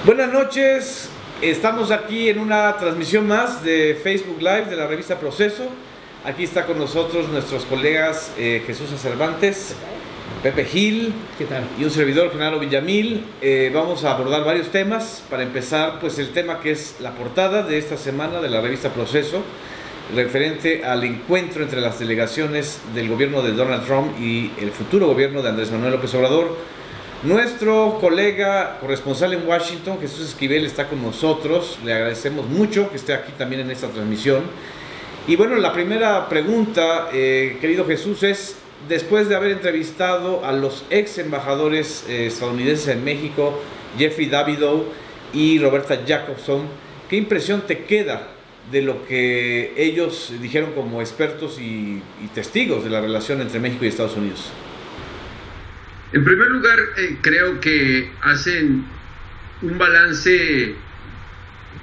Buenas noches, estamos aquí en una transmisión más de Facebook Live de la revista Proceso. Aquí está con nosotros nuestros colegas Jesús Cervantes, Pepe Gil, ¿qué tal? Y un servidor, Genaro Villamil. Vamos a abordar varios temas. Para empezar, pues el tema que es la portada de esta semana de la revista Proceso, referente al encuentro entre las delegaciones del gobierno de Donald Trump y el futuro gobierno de Andrés Manuel López Obrador. Nuestro colega corresponsal en Washington, Jesús Esquivel, está con nosotros. Le agradecemos mucho que esté aquí también en esta transmisión. Y bueno, la primera pregunta, querido Jesús, es: después de haber entrevistado a los ex embajadores estadounidenses en México, Jeffrey Davidow y Roberta Jacobson, ¿qué impresión te queda de lo que ellos dijeron como expertos y testigos de la relación entre México y Estados Unidos? En primer lugar, creo que hacen un balance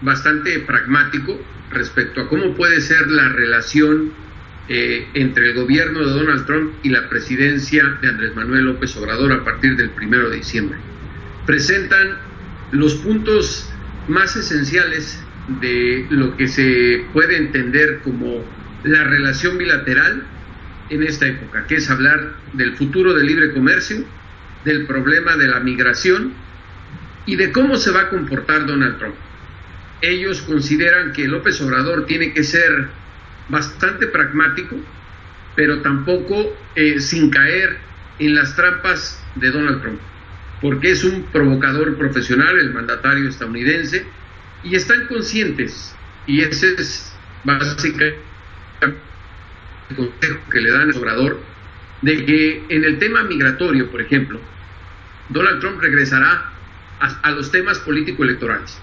bastante pragmático respecto a cómo puede ser la relación entre el gobierno de Donald Trump y la presidencia de Andrés Manuel López Obrador a partir del 1 de diciembre. Presentan los puntos más esenciales de lo que se puede entender como la relación bilateral en esta época, que es hablar del futuro del libre comercio, del problema de la migración y de cómo se va a comportar Donald Trump. Ellos consideran que López Obrador tiene que ser bastante pragmático, pero tampoco sin caer en las trampas de Donald Trump, porque es un provocador profesional, el mandatario estadounidense, y están conscientes, y ese es básicamente el consejo que le dan a Obrador, de que en el tema migratorio, por ejemplo, Donald Trump regresará a los temas político-electorales,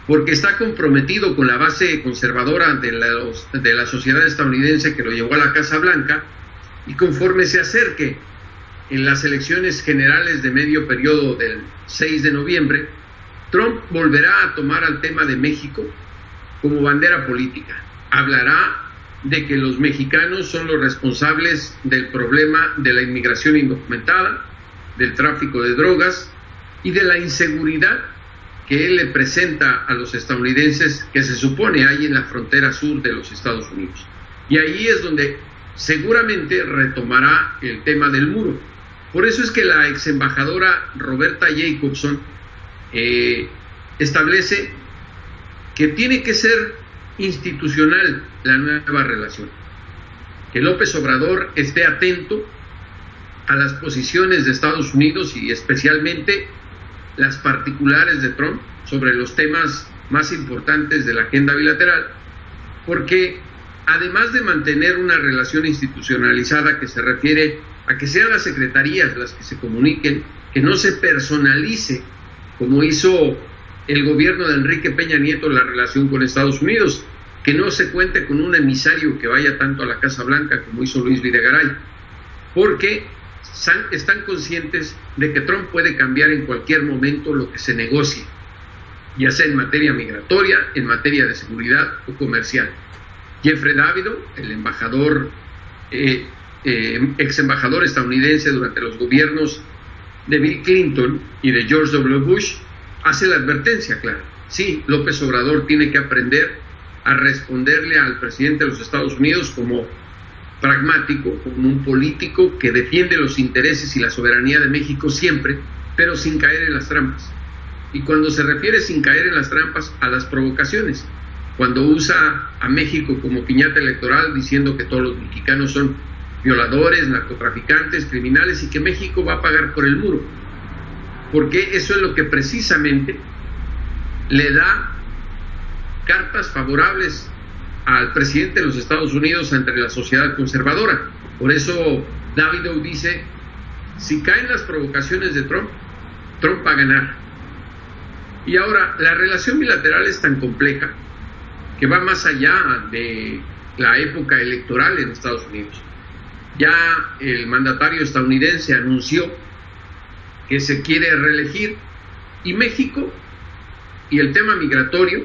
porque está comprometido con la base conservadora de la sociedad estadounidense que lo llevó a la Casa Blanca, y conforme se acerque en las elecciones generales de medio periodo del 6 de noviembre, Trump volverá a tomar al tema de México como bandera política. Hablará de que los mexicanos son los responsables del problema de la inmigración indocumentada, del tráfico de drogas y de la inseguridad que él le presenta a los estadounidenses, que se supone hay en la frontera sur de los Estados Unidos. Y ahí es donde seguramente retomará el tema del muro. Por eso es que la ex embajadora Roberta Jacobson establece que tiene que ser institucional la nueva relación, que López Obrador esté atento a las posiciones de Estados Unidos y especialmente las particulares de Trump sobre los temas más importantes de la agenda bilateral, porque además de mantener una relación institucionalizada que se refiere a que sean las secretarías las que se comuniquen, que no se personalice como hizo el gobierno de Enrique Peña Nieto la relación con Estados Unidos, que no se cuente con un emisario que vaya tanto a la Casa Blanca como hizo Luis Videgaray, porque están conscientes de que Trump puede cambiar en cualquier momento lo que se negocie, ya sea en materia migratoria, en materia de seguridad o comercial. Jeffrey Davidow, el embajador, ex embajador estadounidense durante los gobiernos de Bill Clinton y de George W. Bush, hace la advertencia clara: sí, López Obrador tiene que aprender a responderle al presidente de los Estados Unidos como pragmático, como un político que defiende los intereses y la soberanía de México siempre, pero sin caer en las trampas. Y cuando se refiere sin caer en las trampas, a las provocaciones, cuando usa a México como piñata electoral diciendo que todos los mexicanos son violadores, narcotraficantes, criminales, y que México va a pagar por el muro, porque eso es lo que precisamente le da cartas favorables al presidente de los Estados Unidos entre la sociedad conservadora. Por eso Davidow dice: si caen las provocaciones de Trump, Trump va a ganar. Y ahora, la relación bilateral es tan compleja que va más allá de la época electoral en Estados Unidos. Ya el mandatario estadounidense anunció que se quiere reelegir, y México y el tema migratorio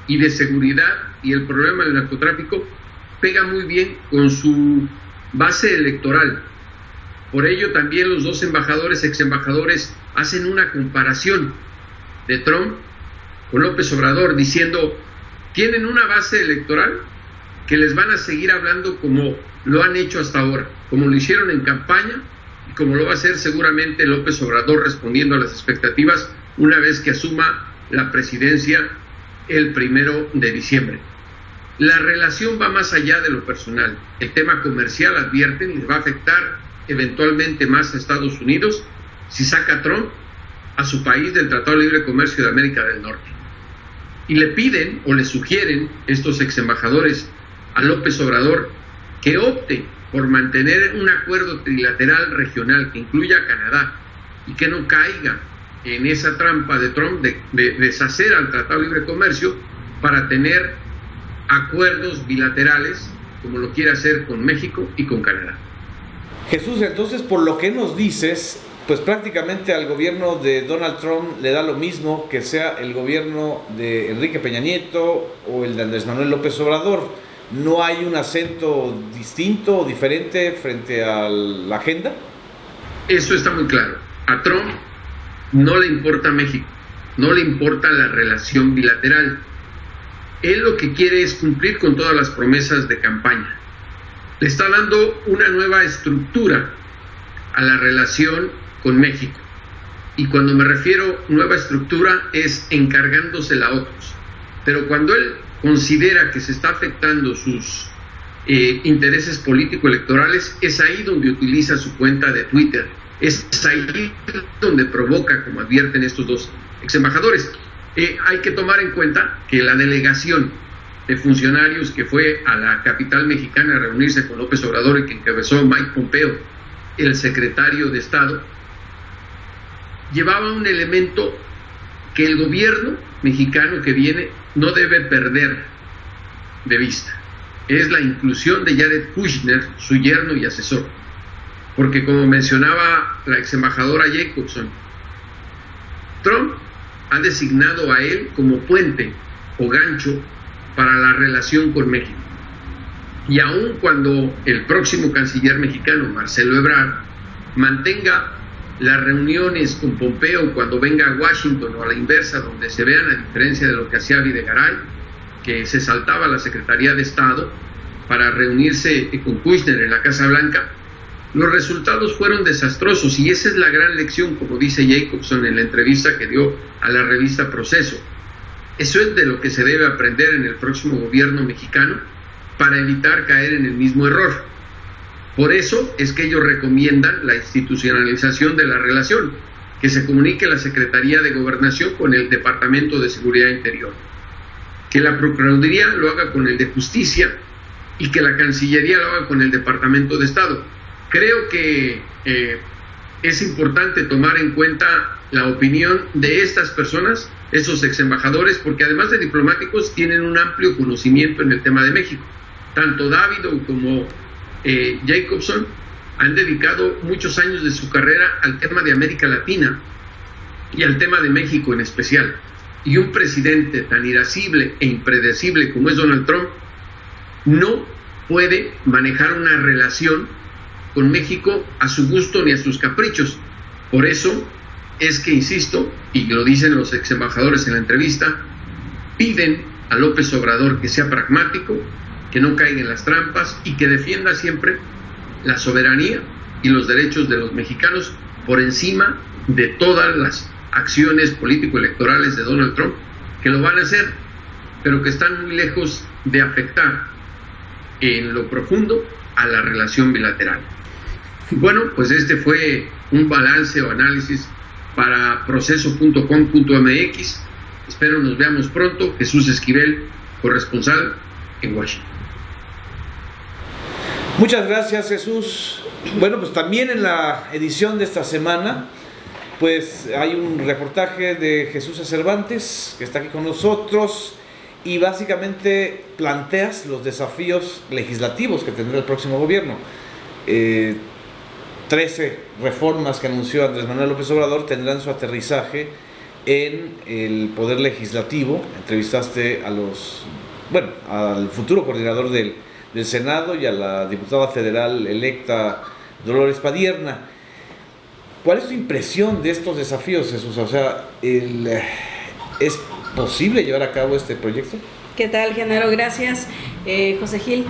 y de seguridad y el problema del narcotráfico pega muy bien con su base electoral. Por ello también los dos embajadores, ex embajadores, hacen una comparación de Trump con López Obrador, diciendo, tienen una base electoral que les van a seguir hablando como lo han hecho hasta ahora, como lo hicieron en campaña y como lo va a hacer seguramente López Obrador respondiendo a las expectativas una vez que asuma la presidencia el 1 de diciembre. La relación va más allá de lo personal. El tema comercial, advierten, les va a afectar eventualmente más a Estados Unidos si saca Trump a su país del Tratado de Libre Comercio de América del Norte. Y le piden o le sugieren estos ex embajadores a López Obrador que opte por mantener un acuerdo trilateral regional que incluya a Canadá y que no caiga en esa trampa de Trump de deshacer al Tratado de Libre Comercio para tener acuerdos bilaterales como lo quiere hacer con México y con Canadá. Jesús, entonces, por lo que nos dices, pues prácticamente al gobierno de Donald Trump le da lo mismo que sea el gobierno de Enrique Peña Nieto o el de Andrés Manuel López Obrador. ¿No hay un acento distinto o diferente frente a la agenda? Eso está muy claro. A Trump no le importa México, no le importa la relación bilateral. Él lo que quiere es cumplir con todas las promesas de campaña. Le está dando una nueva estructura a la relación con México. Y cuando me refiero nueva estructura es encargándosela a otros. Pero cuando él considera que se está afectando sus intereses político-electorales, es ahí donde utiliza su cuenta de Twitter. Es ahí donde provoca, como advierten estos dos ex embajadores. Hay que tomar en cuenta que la delegación de funcionarios que fue a la capital mexicana a reunirse con López Obrador y que encabezó Mike Pompeo, el secretario de Estado, llevaba un elemento que el gobierno mexicano que viene no debe perder de vista. Es la inclusión de Jared Kushner, su yerno y asesor. Porque como mencionaba la ex embajadora Jacobson, Trump ha designado a él como puente o gancho para la relación con México. Y aun cuando el próximo canciller mexicano, Marcelo Ebrard, mantenga las reuniones con Pompeo cuando venga a Washington o a la inversa, donde se vean, a diferencia de lo que hacía Videgaray, que se saltaba a la Secretaría de Estado para reunirse con Kushner en la Casa Blanca, los resultados fueron desastrosos y esa es la gran lección, como dice Jacobson en la entrevista que dio a la revista Proceso. Eso es de lo que se debe aprender en el próximo gobierno mexicano para evitar caer en el mismo error. Por eso es que ellos recomiendan la institucionalización de la relación, que se comunique la Secretaría de Gobernación con el Departamento de Seguridad Interior, que la Procuraduría lo haga con el de Justicia y que la Cancillería lo haga con el Departamento de Estado. Creo que es importante tomar en cuenta la opinión de estas personas, esos ex embajadores, porque además de diplomáticos tienen un amplio conocimiento en el tema de México. Tanto Davido como Jacobson han dedicado muchos años de su carrera al tema de América Latina y al tema de México en especial. Y un presidente tan irascible e impredecible como es Donald Trump no puede manejar una relación con México a su gusto ni a sus caprichos. Por eso es que, insisto, y lo dicen los ex embajadores en la entrevista, piden a López Obrador que sea pragmático, que no caiga en las trampas y que defienda siempre la soberanía y los derechos de los mexicanos por encima de todas las acciones político-electorales de Donald Trump, que lo van a hacer, pero que están muy lejos de afectar en lo profundo a la relación bilateral. Bueno, pues este fue un balance o análisis para proceso.com.mx. Espero nos veamos pronto. Jesús Esquivel, corresponsal en Washington. Muchas gracias, Jesús. Bueno, pues también en la edición de esta semana, pues hay un reportaje de Jesús Cervantes, que está aquí con nosotros, y básicamente planteas los desafíos legislativos que tendrá el próximo gobierno. 13 reformas que anunció Andrés Manuel López Obrador tendrán su aterrizaje en el Poder Legislativo. Entrevistaste al futuro coordinador del Senado y a la diputada federal electa Dolores Padierna. ¿Cuál es tu impresión de estos desafíos, Jesús? O sea, ¿Es posible llevar a cabo este proyecto? ¿Qué tal, Genaro? Gracias, José Gil.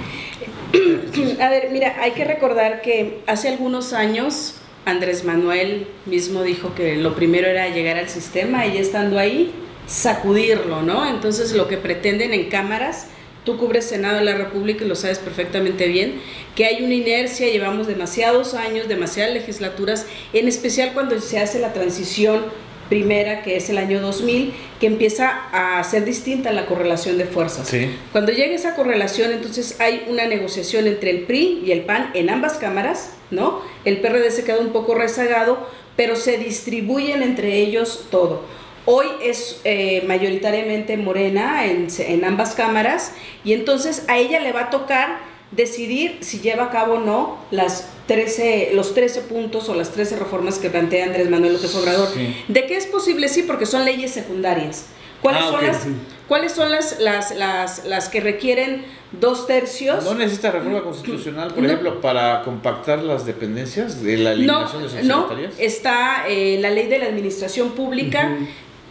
A ver, mira, hay que recordar que hace algunos años Andrés Manuel mismo dijo que lo primero era llegar al sistema y ya estando ahí, sacudirlo, ¿no? Entonces lo que pretenden en cámaras, tú cubres Senado de la República y lo sabes perfectamente bien, que hay una inercia, llevamos demasiados años, demasiadas legislaturas, en especial cuando se hace la transición primera, que es el año 2000, que empieza a ser distinta la correlación de fuerzas. Sí. Cuando llega esa correlación, entonces hay una negociación entre el PRI y el PAN en ambas cámaras, ¿no? El PRD se queda un poco rezagado, pero se distribuyen entre ellos todo. Hoy es mayoritariamente Morena en ambas cámaras, y entonces a ella le va a tocar decidir si lleva a cabo o no los 13 puntos o las 13 reformas que plantea Andrés Manuel López Obrador. Sí. ¿De qué es posible? Sí, porque son leyes secundarias. ¿Cuáles son las que requieren 2/3? ¿No necesita reforma constitucional, por ejemplo, para compactar las dependencias de la eliminación de subsecretarías? No, está la ley de la administración pública.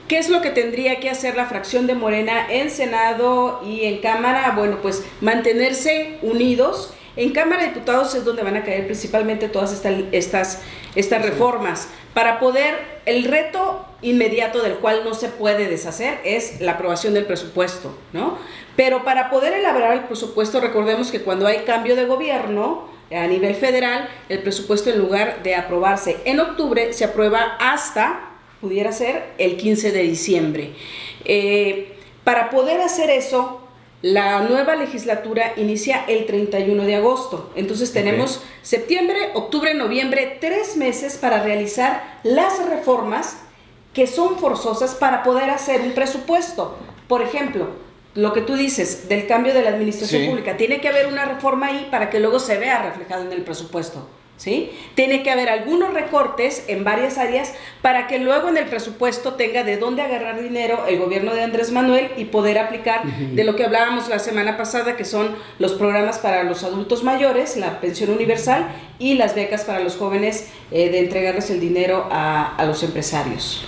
¿Qué es lo que tendría que hacer la fracción de Morena en Senado y en Cámara? Bueno, pues mantenerse unidos. En Cámara de Diputados es donde van a caer principalmente todas estas reformas. Para poder, el reto inmediato del cual no se puede deshacer es la aprobación del presupuesto, ¿no? Pero para poder elaborar el presupuesto, recordemos que cuando hay cambio de gobierno a nivel federal, el presupuesto, en lugar de aprobarse en octubre, se aprueba hasta, pudiera ser, el 15 de diciembre. Para poder hacer eso, la nueva legislatura inicia el 31 de agosto. Entonces tenemos septiembre, octubre, noviembre, 3 meses para realizar las reformas que son forzosas para poder hacer un presupuesto. Por ejemplo, lo que tú dices del cambio de la administración pública, tiene que haber una reforma ahí para que luego se vea reflejado en el presupuesto. ¿Sí? Tiene que haber algunos recortes en varias áreas para que luego en el presupuesto tenga de dónde agarrar dinero el gobierno de Andrés Manuel y poder aplicar de lo que hablábamos la semana pasada, que son los programas para los adultos mayores, la pensión universal y las becas para los jóvenes, de entregarles el dinero a los empresarios.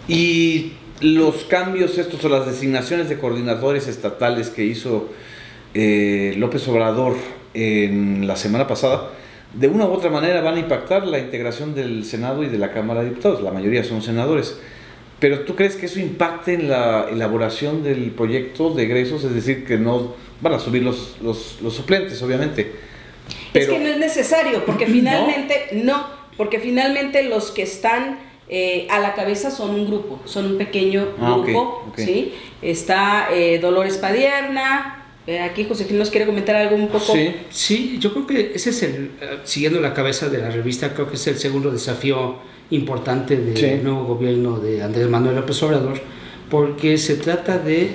Y los cambios estos o las designaciones de coordinadores estatales que hizo López Obrador en la semana pasada, de una u otra manera van a impactar la integración del Senado y de la Cámara de Diputados. La mayoría son senadores. Pero ¿tú crees que eso impacte en la elaboración del proyecto de egresos? Es decir, que no van a subir los suplentes, obviamente. Pero, es que no es necesario, porque finalmente porque finalmente los que están a la cabeza son un grupo, son un pequeño grupo. Okay. ¿Sí? Está Dolores Padierna. Aquí José Gil nos quiere comentar algo un poco. Sí, yo creo que ese es siguiendo la cabeza de la revista, creo que es el segundo desafío importante del nuevo gobierno de Andrés Manuel López Obrador, porque se trata de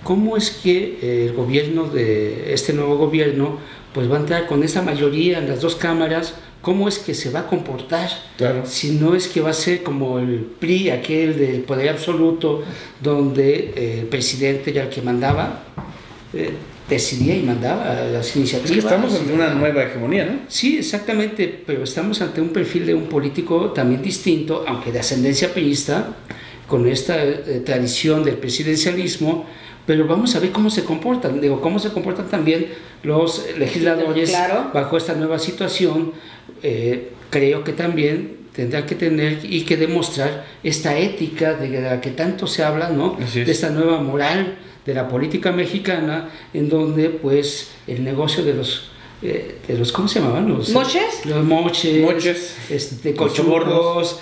cómo es que el gobierno de este nuevo gobierno pues va a entrar con esa mayoría en las dos cámaras. ¿Cómo es que se va a comportar? Claro. Si no es que va a ser como el PRI, aquel del poder absoluto, donde el presidente era el que mandaba, decidía y mandaba las iniciativas. Es que estamos ante una nueva hegemonía, ¿no? Sí, exactamente, pero estamos ante un perfil de un político también distinto, aunque de ascendencia priista, con esta tradición del presidencialismo, pero vamos a ver cómo se comportan, cómo se comportan también los legisladores bajo esta nueva situación. Creo que también tendrá que tener y que demostrar esta ética de la que tanto se habla, ¿no? De esta nueva moral de la política mexicana, en donde pues el negocio de los ¿cómo se llamaban? ¿Moches? Los moches, cochurros,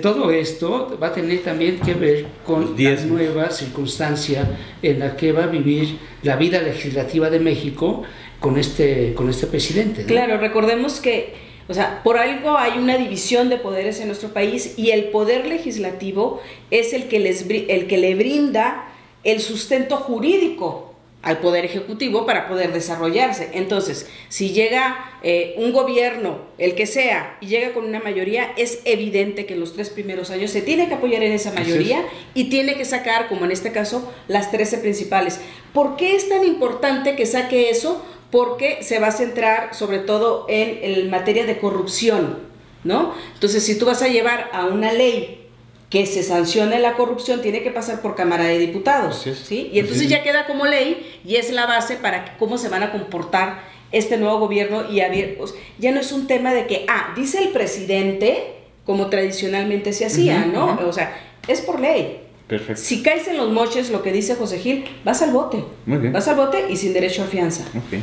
todo esto va a tener también que ver con la nueva circunstancia en la que va a vivir la vida legislativa de México con este presidente, ¿no? Claro, recordemos que, o sea, por algo hay una división de poderes en nuestro país, y el poder legislativo es el que le brinda el sustento jurídico al Poder Ejecutivo para poder desarrollarse. Entonces, si llega un gobierno, el que sea, y llega con una mayoría, es evidente que en los 3 primeros años se tiene que apoyar en esa mayoría y tiene que sacar, como en este caso, las 13 principales. ¿Por qué es tan importante que saque eso? Porque se va a centrar sobre todo en materia de corrupción, ¿no? Entonces, si tú vas a llevar a una ley que se sancione la corrupción tiene que pasar por Cámara de Diputados, ¿sí? Y entonces ya queda como ley y es la base para cómo se van a comportar este nuevo gobierno y ya no es un tema de que, dice el presidente, como tradicionalmente se hacía, ¿no? O sea, es por ley. Perfecto. Si caes en los moches, lo que dice José Gil, vas al bote. Muy bien. Vas al bote y sin derecho a fianza. Ok.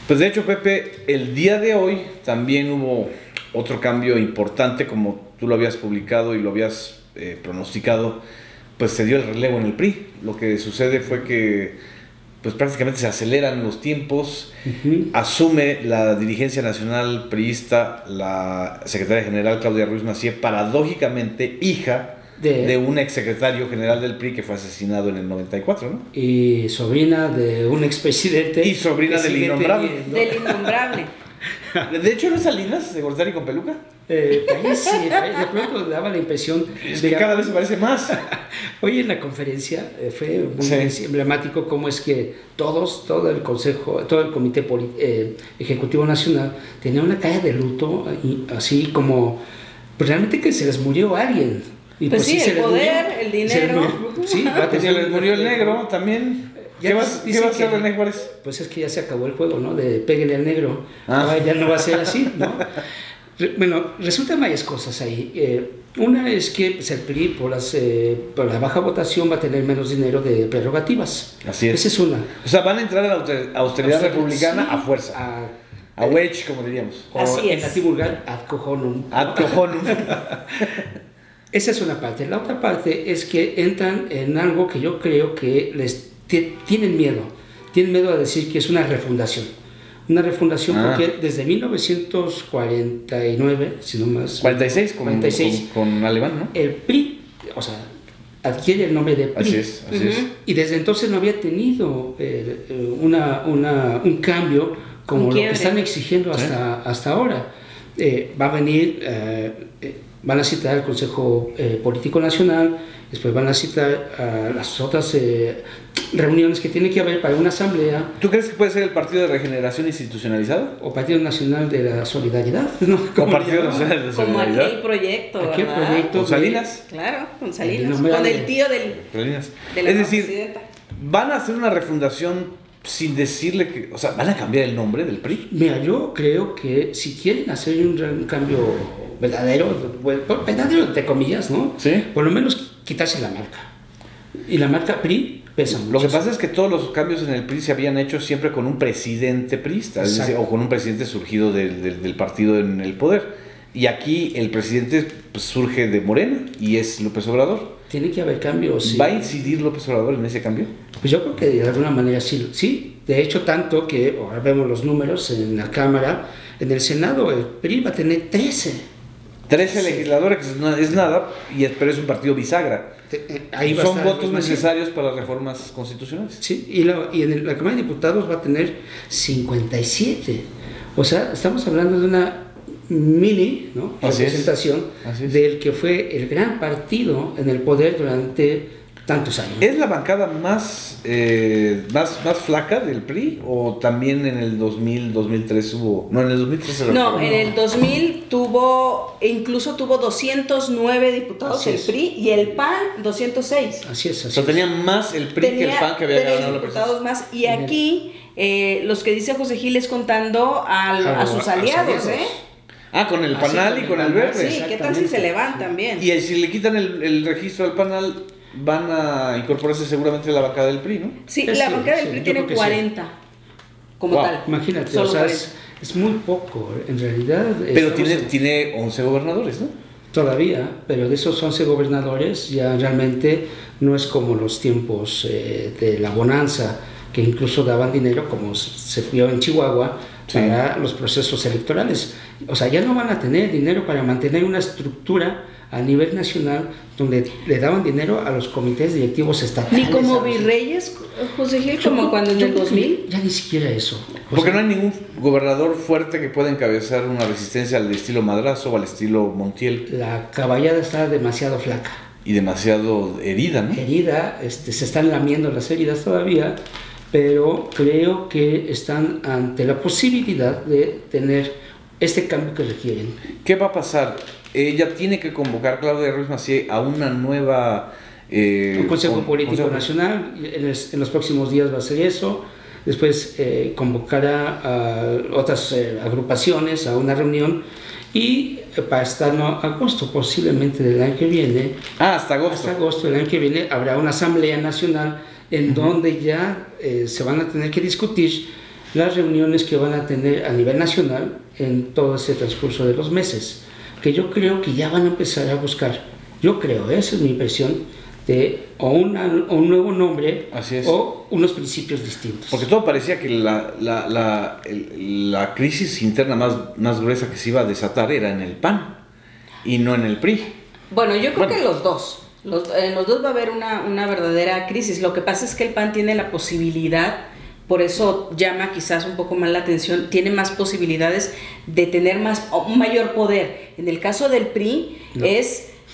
Pues de hecho, Pepe, el día de hoy también hubo otro cambio importante, como tú lo habías publicado y lo habías pronosticado, pues se dio el relevo en el PRI. Lo que sucede fue que pues prácticamente se aceleran los tiempos, asume la dirigencia nacional priista, la secretaria general Claudia Ruiz Massieu, paradójicamente hija de un exsecretario general del PRI que fue asesinado en el 94, ¿no? Y sobrina de un expresidente. Y sobrina del innombrable. Del innombrable. De hecho, ¿no es Salinas, de Gortari con peluca? Parece, de pronto daba la impresión de que cada vez se parece más. Hoy en la conferencia fue muy emblemático cómo es que todo el consejo, todo el comité ejecutivo nacional tenía una calle de luto, así como pues realmente que se les murió alguien. Y pues sí, el poder, el dinero. Se les murió el negro también. ¿Qué va a hacer René Juárez? Pues es que ya se acabó el juego, ¿no? De péguele al negro. Ya no va a ser así, ¿no? Bueno, resultan varias cosas ahí. Una es que pues, el PRI, por la baja votación, va a tener menos dinero de prerrogativas. Así es. Esa es una. O sea, van a entrar a la austeridad republicana a fuerza. A wedge, como diríamos. Así es. En latín vulgar, ad cojonum. Ad cojonum. Esa es una parte. La otra parte es que entran en algo que yo creo que tienen miedo. Tienen miedo a decir que es una refundación. Una refundación porque desde 1949, si no más... 46, con Alemán, ¿no? El PRI, o sea, adquiere el nombre de PRI. Así es. Y desde entonces no había tenido un cambio como lo que están exigiendo hasta ahora. Va a venir... van a citar al Consejo Político Nacional, después van a citar a las otras reuniones que tiene que haber para una asamblea. ¿Tú crees que puede ser el Partido de Regeneración Institucionalizado? O Partido Nacional de la Solidaridad, ¿no? O Partido Nacional de la Solidaridad. Como aquel proyecto, ¿verdad? Aquel proyecto. ¿Con Salinas? Claro, con Salinas. Con el tío de la presidenta. ¿Van a hacer una refundación sin decirle que... O sea, ¿van a cambiar el nombre del PRI? Mira, yo creo que si quieren hacer un cambio... verdadero entre comillas, ¿no? Sí. Por lo menos quitarse la marca. Y la marca PRI pesa mucho. Lo que pasa es que todos los cambios en el PRI se habían hecho siempre con un presidente priista, es decir, o con un presidente surgido del partido en el poder. Y aquí el presidente pues, surge de Morena y es López Obrador. Tiene que haber cambios. Sí. ¿Va a incidir López Obrador en ese cambio? Pues yo creo que de alguna manera sí. Sí, de hecho tanto que ahora vemos los números en la Cámara, en el Senado el PRI va a tener 13 legisladores, que es nada, pero es un partido bisagra. Ahí son votos necesarios para reformas constitucionales. Sí, y en la Cámara de Diputados va a tener 57. O sea, estamos hablando de una mini, ¿no?, representación del que fue el gran partido en el poder durante tantos años. ¿Es la bancada más flaca del PRI o también en el 2000, 2003 hubo? No, en el 2003 no, en el 2000 incluso tuvo 209 diputados el PRI y el PAN 206. Así es. O sea, tenía más el PRI que el PAN que había ganado la diputados más. Y aquí los que dice José Gil es contando a sus aliados, con el PANAL y con el Verde. Sí, ¿qué tal si se le van también? Y si le quitan el registro al PANAL, van a incorporarse seguramente a la bancada del PRI, ¿no? Sí, la bancada del PRI tiene 40 como tal. Imagínate, o sea, es muy poco, en realidad. Pero tiene 11 gobernadores, ¿no? Todavía, pero de esos 11 gobernadores ya realmente no es como los tiempos de la bonanza, que incluso daban dinero, como se vio en Chihuahua, para los procesos electorales. O sea, ya no van a tener dinero para mantener una estructura a nivel nacional donde le daban dinero a los comités directivos estatales. Ni como virreyes, José Gil, como cuando en el 2000. Ya ni siquiera eso. Porque no hay ningún gobernador fuerte que pueda encabezar una resistencia al estilo Madrazo o al estilo Montiel. La caballada está demasiado flaca. Y demasiado herida, ¿no? Herida, se están lamiendo las heridas todavía, pero creo que están ante la posibilidad de tener este cambio que requieren. ¿Qué va a pasar? ella tiene que convocar, Claudia Ruiz Massieu, a una nueva... un Consejo Político Nacional. En los próximos días va a ser eso. Después convocará a otras agrupaciones a una reunión, y para estar en agosto posiblemente del año que viene, hasta agosto. Hasta agosto del año que viene habrá una Asamblea Nacional en donde ya se van a tener que discutir las reuniones que van a tener a nivel nacional en todo ese transcurso de los meses, que yo creo que ya van a empezar a buscar, yo creo, esa es mi impresión, de o un nuevo nombre o unos principios distintos. Porque todo parecía que la crisis interna más gruesa que se iba a desatar era en el PAN y no en el PRI. Bueno, yo creo que los dos. En los dos va a haber una verdadera crisis. Lo que pasa es que el PAN tiene la posibilidad, por eso llama quizás un poco más la atención, tiene más posibilidades de tener un mayor poder. En el caso del PRI,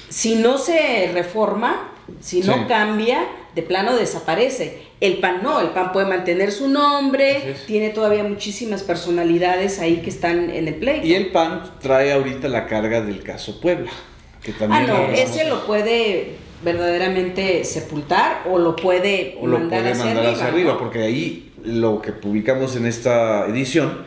si no se reforma, si no cambia, de plano desaparece. El PAN no, el PAN puede mantener su nombre, tiene todavía muchísimas personalidades ahí que están en el pleito. Y el PAN trae ahorita la carga del caso Puebla, que también ese lo puede verdaderamente sepultar o lo puede mandar hacia arriba, ¿no? Porque ahí lo que publicamos en esta edición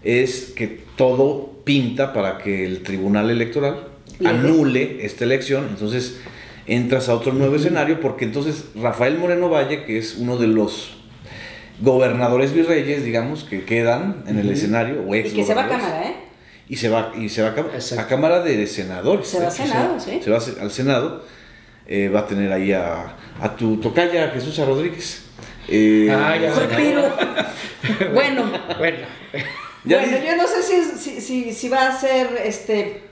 es que todo pinta para que el Tribunal Electoral anule esta elección. Entonces entras a otro nuevo escenario, porque entonces Rafael Moreno Valle, que es uno de los gobernadores virreyes, digamos, que quedan en el escenario, o ex, y que se va a Cámara, y se va a Cámara de Senadores. Se va a Senado, se va al Senado. Va a tener ahí a tu tocaya, Jesús Rodríguez. Bueno, yo no sé si va a ser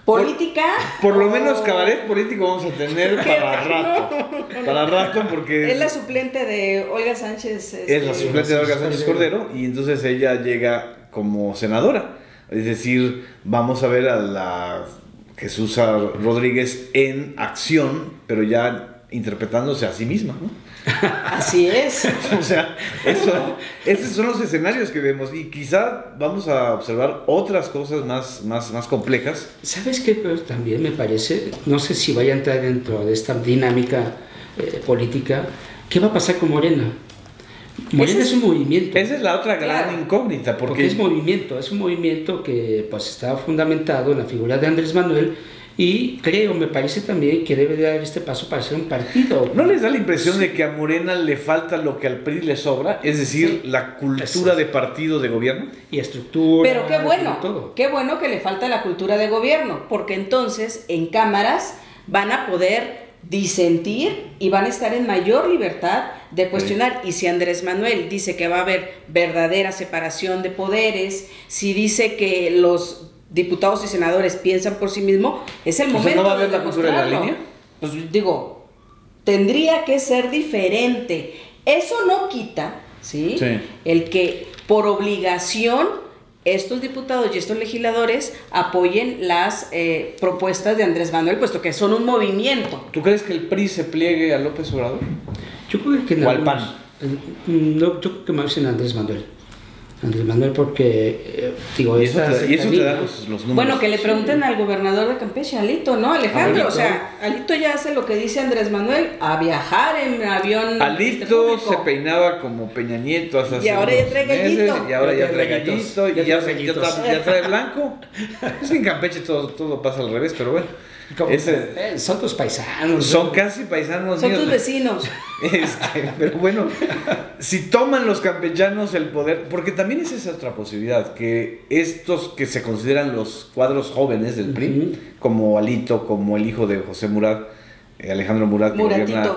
política. Por lo menos cabaret político vamos a tener para rato, porque es la suplente de Olga Sánchez. Es la suplente de Olga Sánchez Cordero, y entonces ella llega como senadora. Es decir, vamos a ver a la Jesús Rodríguez en acción, pero interpretándose a sí misma, ¿no? Así es. O sea, esos son los escenarios que vemos, y quizá vamos a observar otras cosas más complejas. ¿Sabes qué? Pero también me parece, no sé si vaya a entrar dentro de esta dinámica política, ¿qué va a pasar con Morena? Morena es un movimiento. Esa es la otra gran incógnita. Porque es un movimiento que pues está fundamentado en la figura de Andrés Manuel, y me parece también que debe de dar este paso para ser un partido. ¿No les da la impresión de que a Morena le falta lo que al PRI le sobra? Es decir, la cultura de partido de gobierno. Y estructura. Pero qué bueno que le falta la cultura de gobierno, porque entonces en cámaras van a poder disentir y van a estar en mayor libertad de cuestionar. Y si Andrés Manuel dice que va a haber verdadera separación de poderes, si dice que los diputados y senadores piensan por sí mismos, es el momento. ¿No va a haber la cultura en la línea? Pues digo, tendría que ser diferente. Eso no quita, ¿sí? El que por obligación estos diputados y estos legisladores apoyen las propuestas de Andrés Manuel, puesto que son un movimiento. ¿Tú crees que el PRI se pliegue a López Obrador? Yo creo que no. ¿O al PAN? No, yo creo que más en Andrés Manuel. Porque, y eso te da los números. Bueno, que le pregunten al gobernador de Campeche, Alito, ¿no? Alejandro, o sea, Alito ya hace lo que dice Andrés Manuel, a viajar en avión. Alito se peinaba como Peña Nieto hace y ahora ya trae gallito. Y ahora ya trae gallito, y ya trae blanco. Es que en Campeche todo pasa al revés, pero bueno. Son tus paisanos. Son casi paisanos. Son tus vecinos. Pero bueno, si toman los campechanos el poder, porque también es esa otra posibilidad, que estos que se consideran los cuadros jóvenes del PRI, como Alito, como el hijo de José Murat, Alejandro Murat, que gobierna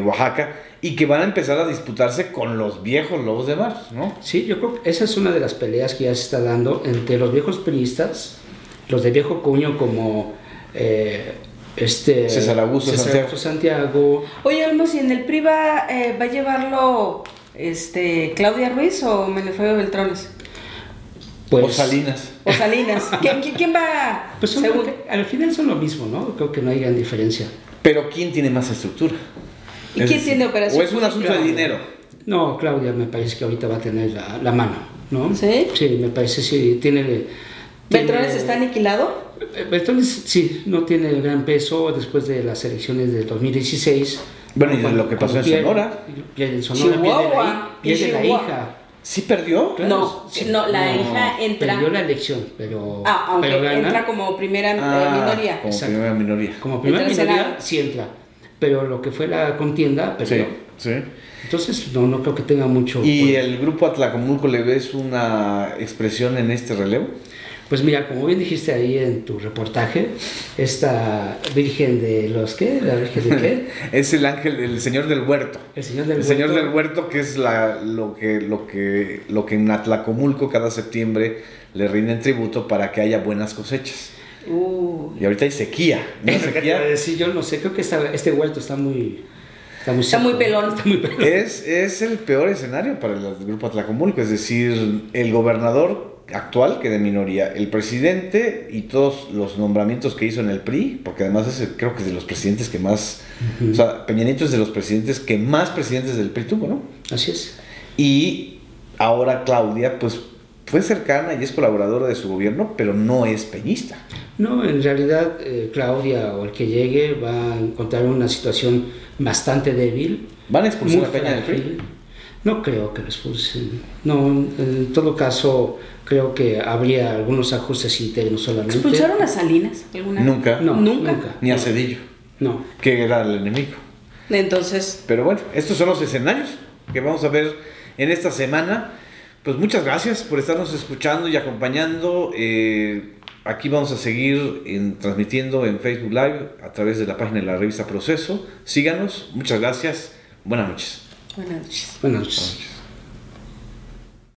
Oaxaca, y que van a empezar a disputarse con los viejos lobos de mar, ¿no? Sí, yo creo que esa es una de las peleas que ya se está dando entre los viejos priistas, los de viejo cuño como César Augusto Santiago. Oye, Olmos, ¿y en el PRI va a llevarlo Claudia Ruiz o Menefreo Beltrones? Pues, o Salinas. ¿Quién va? Pues al final son lo mismo, ¿no? Creo que no hay gran diferencia. Pero ¿quién tiene más estructura? ¿Y quién tiene operación? ¿O es un asunto de dinero? No, Claudia me parece que ahorita va a tener la mano, ¿no? ¿Sí? Sí, me parece, sí, tiene ¿Beltrones está aniquilado? Beltrones sí, no tiene el gran peso después de las elecciones del 2016. Bueno, y de lo que pasó en Sonora. Pierde en Sonora, pierde la hija. ¿Sí perdió? Claro, No, sí. no, la hija entra. Perdió la elección, pero. Aunque pero gana. entra como primera minoría. Como Exacto. primera minoría. Como primera Entra al minoría, Senado. sí entra. Pero lo que fue la contienda, perdió. Sí, sí. Entonces, no creo que tenga mucho. ¿Y el grupo Atlacomulco le ves una expresión en este relevo? Pues mira, como bien dijiste ahí en tu reportaje, esta Virgen de los ¿qué? ¿La Virgen de qué? Es el ángel, el señor del huerto. El Señor del El Huerto. señor del huerto, que es lo que en Atlacomulco cada septiembre le rinden tributo para que haya buenas cosechas. Y ahorita hay sequía. ¿No? Sequía. Sí, yo no sé, creo que este huerto está muy Está seco. muy pelón. Está muy pelón. Es el peor escenario para el grupo Atlacomulco, es decir, el gobernador actual, que de minoría, el presidente y todos los nombramientos que hizo en el PRI, porque además creo que es de los presidentes que más, o sea, Peña Nieto es de los presidentes que más presidentes del PRI tuvo, ¿no? Así es. Y ahora Claudia, pues fue cercana y es colaboradora de su gobierno, pero no es peñista. No, en realidad Claudia o el que llegue va a encontrar una situación bastante débil. ¿Van a expulsar muy a Peña del PRI? frágil. No creo que lo expulsen. No, en todo caso, creo que habría algunos ajustes internos solamente. ¿Expulsaron a Salinas alguna vez? Nunca. No, ¿Nunca? Ni a Cedillo, No. que era el enemigo. Entonces, Pero bueno, estos son los escenarios que vamos a ver en esta semana. Pues muchas gracias por estarnos escuchando y acompañando. Aquí vamos a seguir transmitiendo en Facebook Live a través de la página de la revista Proceso. Síganos. Muchas gracias. Buenas noches. buenas noches. Buenas noches.